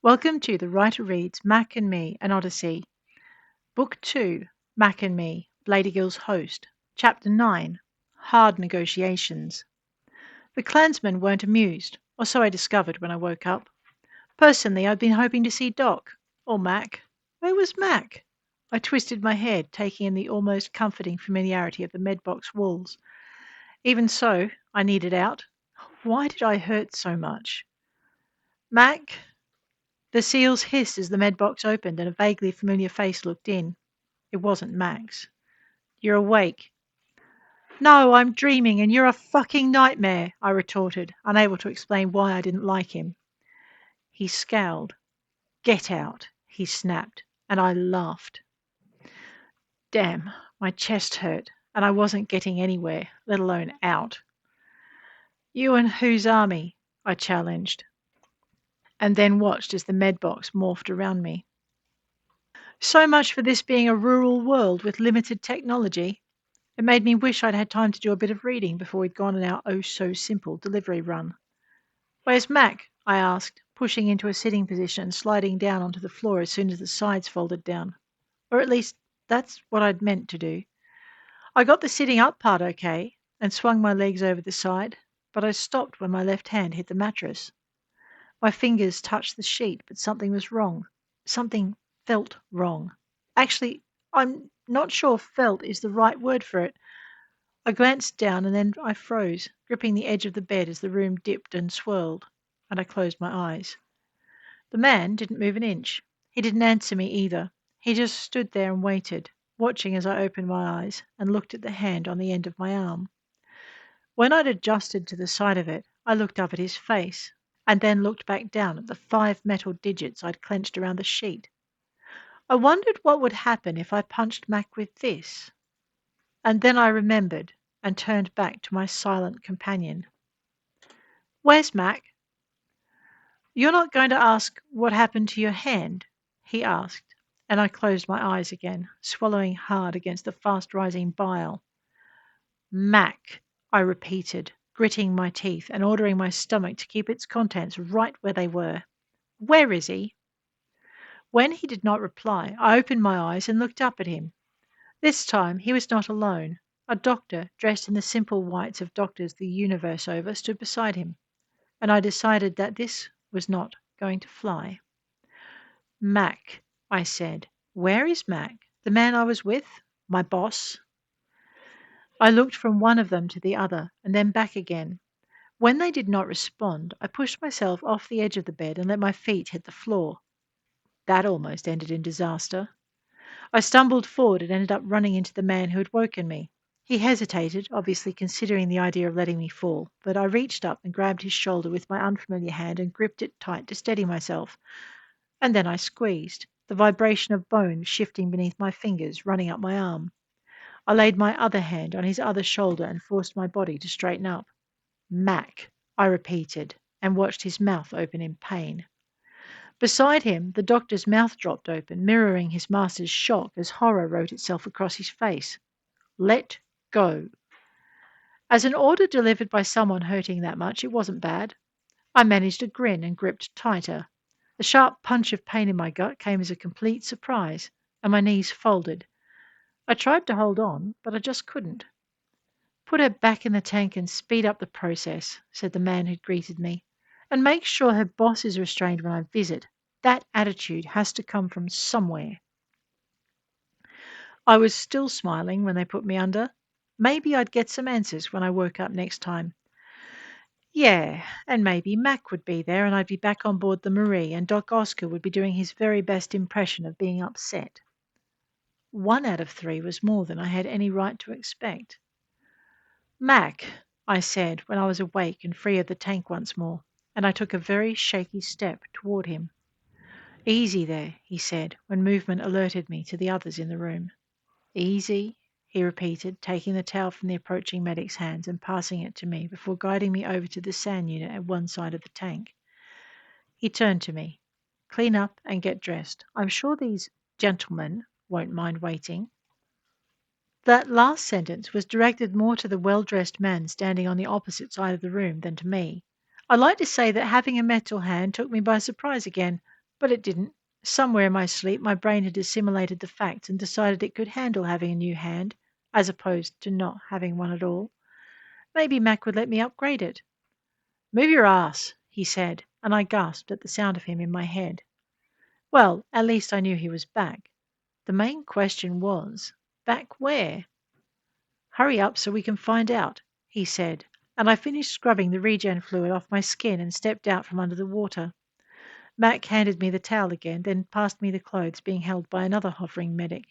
Welcome to The Writer Reads Mack and Me, an Odyssey. Book 2, Mack and Me, Blaedergil's Host. Chapter 9, Hard Negotiations. The clansmen weren't amused, or so I discovered when I woke up. Personally, I'd been hoping to see Doc, or Mack. Where was Mack? I twisted my head, taking in the almost comforting familiarity of the medbox walls. Even so, I needed out. Why did I hurt so much? Mack? The seals hissed as the medbox opened and a vaguely familiar face looked in. It wasn't Max. You're awake. No, I'm dreaming and you're a fucking nightmare, I retorted, unable to explain why I didn't like him. He scowled. Get out, he snapped, and I laughed. Damn, my chest hurt, and I wasn't getting anywhere, let alone out. You and whose army? I challenged, and then watched as the medbox morphed around me. So much for this being a rural world with limited technology. It made me wish I'd had time to do a bit of reading before we'd gone on our oh-so-simple delivery run. Where's Mac? I asked, pushing into a sitting position and sliding down onto the floor as soon as the sides folded down. Or at least, that's what I'd meant to do. I got the sitting up part okay and swung my legs over the side, but I stopped when my left hand hit the mattress. My fingers touched the sheet, but something was wrong. Something felt wrong. Actually, I'm not sure felt is the right word for it. I glanced down and then I froze, gripping the edge of the bed as the room dipped and swirled, and I closed my eyes. The man didn't move an inch. He didn't answer me either. He just stood there and waited, watching as I opened my eyes and looked at the hand on the end of my arm. When I'd adjusted to the sight of it, I looked up at his face, and then looked back down at the 5 metal digits I'd clenched around the sheet. I wondered what would happen if I punched Mac with this. And then I remembered and turned back to my silent companion. Where's Mac? You're not going to ask what happened to your hand? He asked, and I closed my eyes again, swallowing hard against the fast-rising bile. Mac, I repeated, gritting my teeth and ordering my stomach to keep its contents right where they were. Where is he? When he did not reply, I opened my eyes and looked up at him. This time he was not alone. A doctor, dressed in the simple whites of doctors the universe over, stood beside him, and I decided that this was not going to fly. Mac, I said. Where is Mac? The man I was with? My boss? I looked from one of them to the other, and then back again. When they did not respond, I pushed myself off the edge of the bed and let my feet hit the floor. That almost ended in disaster. I stumbled forward and ended up running into the man who had woken me. He hesitated, obviously considering the idea of letting me fall, but I reached up and grabbed his shoulder with my unfamiliar hand and gripped it tight to steady myself. And then I squeezed, the vibration of bone shifting beneath my fingers, running up my arm. I laid my other hand on his other shoulder and forced my body to straighten up. Mac, I repeated, and watched his mouth open in pain. Beside him, the doctor's mouth dropped open, mirroring his master's shock as horror wrote itself across his face. Let go. As an order delivered by someone hurting that much, it wasn't bad. I managed a grin and gripped tighter. The sharp punch of pain in my gut came as a complete surprise, and my knees folded. I tried to hold on, but I just couldn't. Put her back in the tank and speed up the process, said the man who'd greeted me. And make sure her boss is restrained when I visit. That attitude has to come from somewhere. I was still smiling when they put me under. Maybe I'd get some answers when I woke up next time. Yeah, and maybe Mac would be there and I'd be back on board the Marie and Doc Oscar would be doing his very best impression of being upset. 1 out of 3 was more than I had any right to expect. Mac, I said when I was awake and free of the tank once more, and I took a very shaky step toward him. Easy there, he said, when movement alerted me to the others in the room. Easy, he repeated, taking the towel from the approaching medic's hands and passing it to me before guiding me over to the sand unit at one side of the tank. He turned to me. Clean up and get dressed. I'm sure these gentlemen won't mind waiting. That last sentence was directed more to the well-dressed man standing on the opposite side of the room than to me. I'd like to say that having a metal hand took me by surprise again, But it didn't. Somewhere in my sleep, my brain had assimilated the facts and decided it could handle having a new hand, as opposed to not having one at all. Maybe Mac would let me upgrade it. Move your ass, he said, and I gasped at the sound of him in my head. Well, at least I knew he was back. The main question was, back where? Hurry up so we can find out, he said, and I finished scrubbing the regen fluid off my skin and stepped out from under the water. Mac handed me the towel again, then passed me the clothes being held by another hovering medic.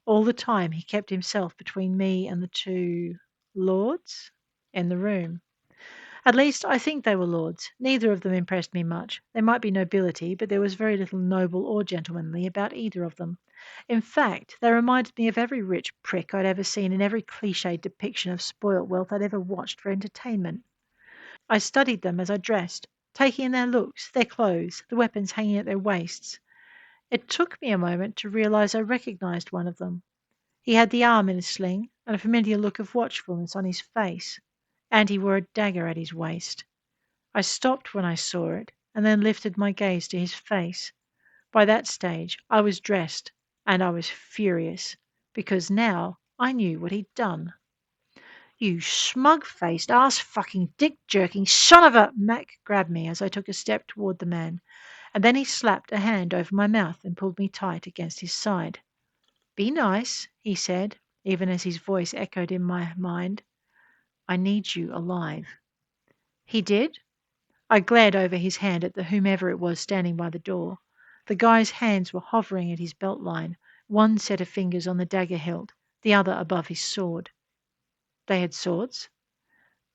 All the time he kept himself between me and the two lords in the room. At least I think they were lords. Neither of them impressed me much. They might be nobility, but there was very little noble or gentlemanly about either of them. In fact, they reminded me of every rich prick I'd ever seen in every cliched depiction of spoilt wealth I'd ever watched for entertainment. I studied them as I dressed, taking in their looks, their clothes, the weapons hanging at their waists. It took me a moment to realize I recognized one of them. He had the arm in a sling and a familiar look of watchfulness on his face, and he wore a dagger at his waist. I stopped when I saw it, and then lifted my gaze to his face. By that stage I was dressed, and I was furious, because now I knew what he'd done. "You smug-faced, ass-fucking, dick-jerking son of a—" Mac grabbed me as I took a step toward the man, and then he slapped a hand over my mouth and pulled me tight against his side. "Be nice," he said, even as his voice echoed in my mind. "I need you alive." He did? I glared over his hand at the whomever it was standing by the door. The guy's hands were hovering at his belt line, one set of fingers on the dagger hilt, the other above his sword. They had swords?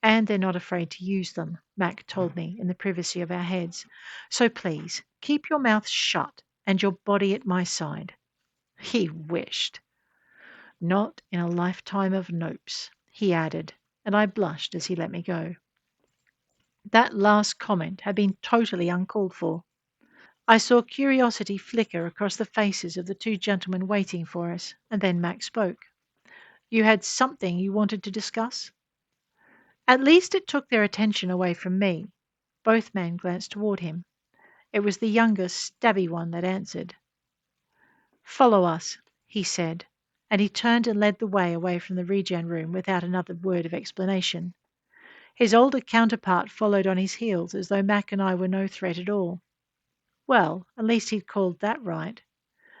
"And they're not afraid to use them," Mac told me in the privacy of our heads. "So please, keep your mouth shut and your body at my side." He wished. "Not in a lifetime of nopes," he added, and I blushed as he let me go. That last comment had been totally uncalled for. I saw curiosity flicker across the faces of the two gentlemen waiting for us, and then Mac spoke. "You had something you wanted to discuss?" At least it took their attention away from me. Both men glanced toward him. It was the younger, stabby one that answered. "Follow us," he said, and he turned and led the way away from the regen room without another word of explanation. His older counterpart followed on his heels as though Mac and I were no threat at all. Well, at least he'd called that right.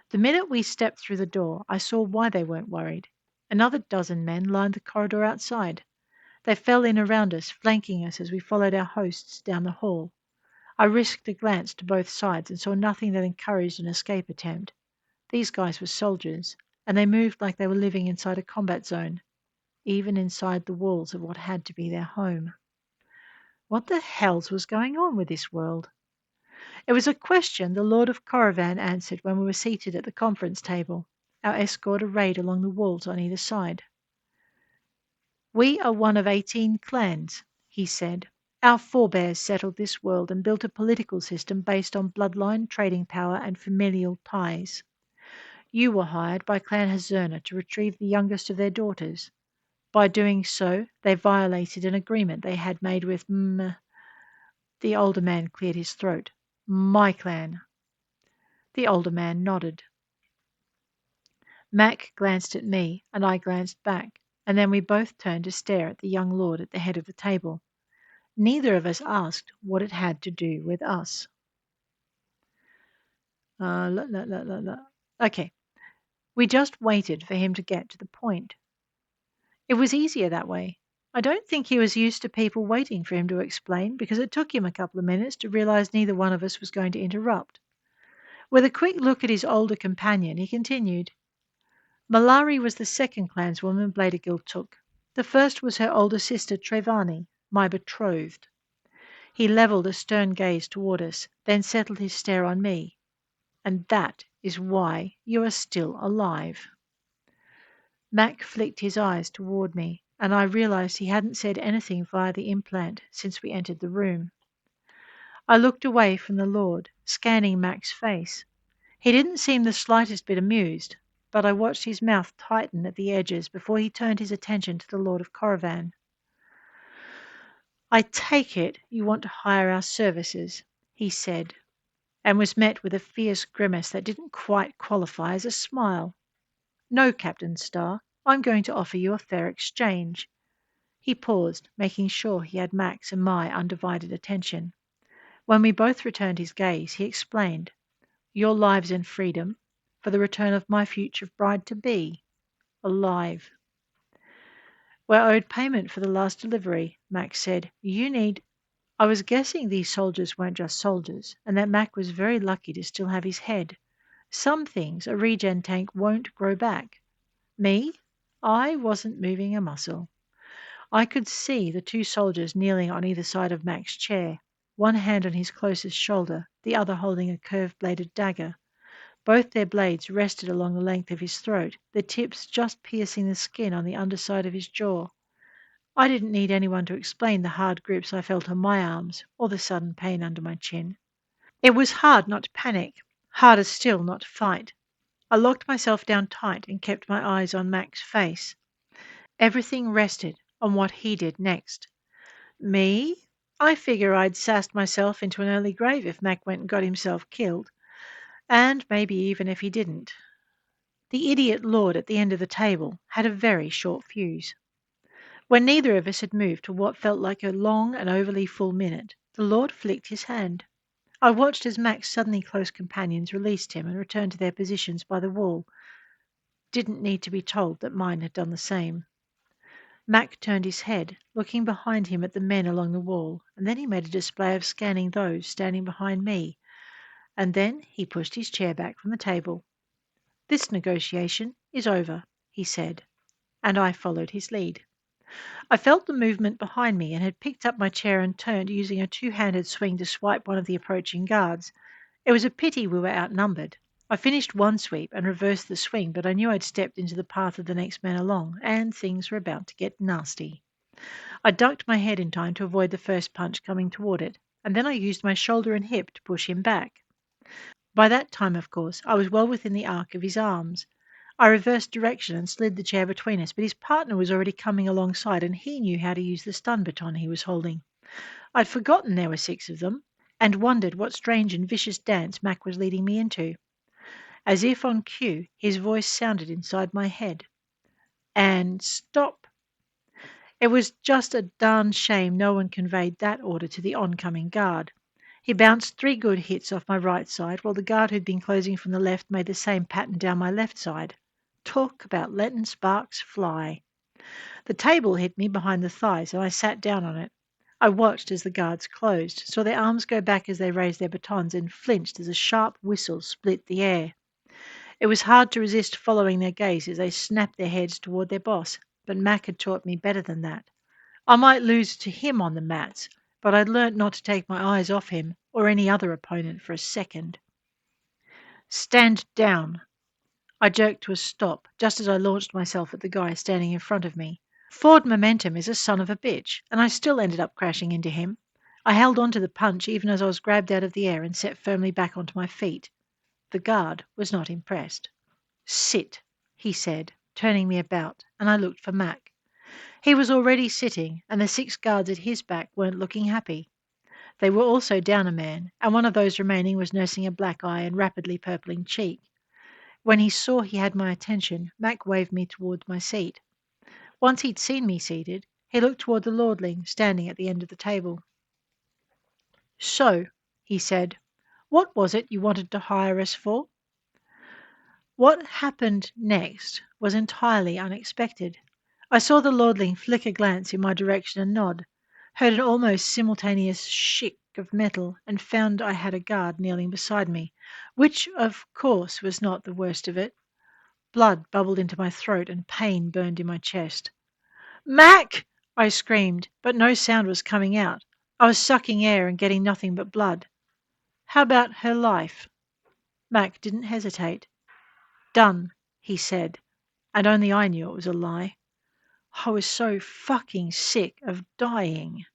The minute we stepped through the door, I saw why they weren't worried. Another dozen men lined the corridor outside. They fell in around us, flanking us as we followed our hosts down the hall. I risked a glance to both sides and saw nothing that encouraged an escape attempt. These guys were soldiers, and they moved like they were living inside a combat zone, even inside the walls of what had to be their home. What the hells was going on with this world? It was a question the Lord of Caravan answered when we were seated at the conference table, our escort arrayed along the walls on either side. "We are one of 18 clans," he said. "Our forebears settled this world and built a political system based on bloodline, trading power, and familial ties. You were hired by Clan Hazurna to retrieve the youngest of their daughters. By doing so, they violated an agreement they had made with The older man cleared his throat. "My clan." The older man nodded. Mac glanced at me, and I glanced back, and then we both turned to stare at the young lord at the head of the table. Neither of us asked what it had to do with us. Okay. We just waited for him to get to the point. It was easier that way. I don't think he was used to people waiting for him to explain, because it took him a couple of minutes to realize neither one of us was going to interrupt. With a quick look at his older companion, he continued. Malari was the second clanswoman Blaedergil took. The first was her older sister Trevani, my betrothed. He levelled a stern gaze toward us, then settled his stare on me. "And that is why you are still alive." Mac flicked his eyes toward me, and I realized he hadn't said anything via the implant since we entered the room. I looked away from the Lord, scanning Mac's face. He didn't seem the slightest bit amused, but I watched his mouth tighten at the edges before he turned his attention to the Lord of Caravan. "I take it you want to hire our services," he said, and was met with a fierce grimace that didn't quite qualify as a smile. "No, Captain Starr, I'm going to offer you a fair exchange." He paused, making sure he had Mack's and my undivided attention. When we both returned his gaze, he explained, "Your lives and freedom for the return of my future bride-to-be, alive." "We're owed payment for the last delivery," Mack said. "You need—" I was guessing these soldiers weren't just soldiers, and that Mack was very lucky to still have his head. Some things a regen tank won't grow back. Me? I wasn't moving a muscle. I could see the two soldiers kneeling on either side of Mack's chair, one hand on his closest shoulder, the other holding a curved-bladed dagger. Both their blades rested along the length of his throat, the tips just piercing the skin on the underside of his jaw. I didn't need anyone to explain the hard grips I felt on my arms or the sudden pain under my chin. It was hard not to panic, harder still not to fight. I locked myself down tight and kept my eyes on Mack's face. Everything rested on what he did next. Me? I figure I'd sassed myself into an early grave if Mack went and got himself killed. And maybe even if he didn't. The idiot lord at the end of the table had a very short fuse. When neither of us had moved for what felt like a long and overly full minute, the lord flicked his hand. I watched as Mack's suddenly close companions released him and returned to their positions by the wall. Didn't need to be told that mine had done the same. Mack turned his head, looking behind him at the men along the wall, and then he made a display of scanning those standing behind me, and then he pushed his chair back from the table. "This negotiation is over," he said, and I followed his lead. I felt the movement behind me and had picked up my chair and turned, using a two-handed swing to swipe one of the approaching guards. It was a pity we were outnumbered. I finished one sweep and reversed the swing, but I knew I'd stepped into the path of the next man along, and things were about to get nasty. I ducked my head in time to avoid the first punch coming toward it, and then I used my shoulder and hip to push him back. By that time, of course, I was well within the arc of his arms. I reversed direction and slid the chair between us, but his partner was already coming alongside, and he knew how to use the stun baton he was holding. I'd forgotten there were 6 of them, and wondered what strange and vicious dance Mack was leading me into. As if on cue, his voice sounded inside my head. "And stop." It was just a darned shame no one conveyed that order to the oncoming guard. He bounced 3 good hits off my right side, while the guard who'd been closing from the left made the same pattern down my left side. Talk about letting sparks fly. The table hit me behind the thighs, and I sat down on it. I watched as the guards closed, saw their arms go back as they raised their batons, and flinched as a sharp whistle split the air. It was hard to resist following their gaze as they snapped their heads toward their boss, but Mack had taught me better than that. I might lose to him on the mats, but I'd learnt not to take my eyes off him or any other opponent for a second. "Stand down." I jerked to a stop just as I launched myself at the guy standing in front of me. Forward momentum is a son of a bitch, and I still ended up crashing into him. I held on to the punch even as I was grabbed out of the air and set firmly back onto my feet. The guard was not impressed. "Sit," he said, turning me about, and I looked for Mack. He was already sitting, and the 6 guards at his back weren't looking happy. They were also down a man, and one of those remaining was nursing a black eye and rapidly purpling cheek. When he saw he had my attention, Mack waved me towards my seat. Once he'd seen me seated, he looked toward the lordling standing at the end of the table. "So," he said, "what was it you wanted to hire us for?" What happened next was entirely unexpected. I saw the lordling flick a glance in my direction and nod, heard an almost simultaneous shick of metal, and found I had a guard kneeling beside me, which, of course, was not the worst of it. Blood bubbled into my throat and pain burned in my chest. "Mack!" I screamed, but no sound was coming out. I was sucking air and getting nothing but blood. "How about her life?" Mack didn't hesitate. "Done," he said, and only I knew it was a lie. I was so fucking sick of dying.